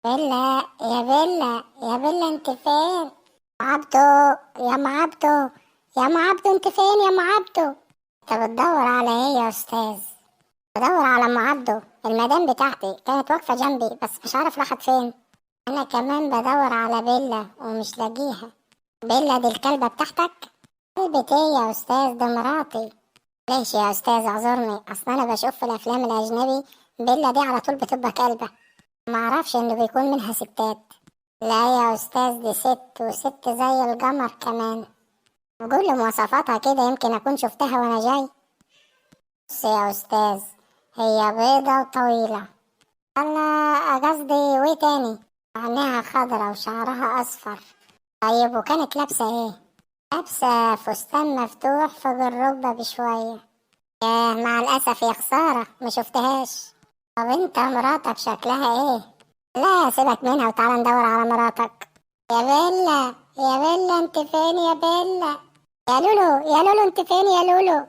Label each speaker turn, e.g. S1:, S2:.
S1: بيلا يا بيلا يا بيلا، انت فين؟ عبدو، يا ام عبدو، يا ام عبدو انت فين يا ام عبدو؟ انت بتدور على ايه يا استاذ؟ بدور على ام عبدو، المدام بتاعتي كانت واقفه جنبي بس مش عارف راحت فين. انا كمان بدور على بيلا ومش لاقيها. بيلا دي الكلبه بتاعتك؟ كلبة ايه يا استاذ؟ دي مراتي. ليش يا استاذ اعذرني، اصل انا بشوف في الافلام الاجنبي بيلا دي على طول بتبقى كلبه، ما اعرفش انه بيكون منها ستات. لا يا استاذ، دي ست وست زي القمر كمان. قول لي مواصفاتها كده يمكن اكون شفتها وانا جاي. بص يا استاذ، هي بيضة وطويلة. انا قصدي وايه تاني؟ عينيها خضرا وشعرها اصفر. طيب وكانت لابسة ايه؟ لابسة فستان مفتوح فوق الركبة بشوية. ياه، مع الاسف يا خسارة ما شفتهاش. طب انت مراتك شكلها ايه؟ لا سيبك منها وتعالى ندور على مراتك. يا بيلا يا بيلا انت فين يا بيلا؟ يا لولو يا لولو انت فين يا لولو؟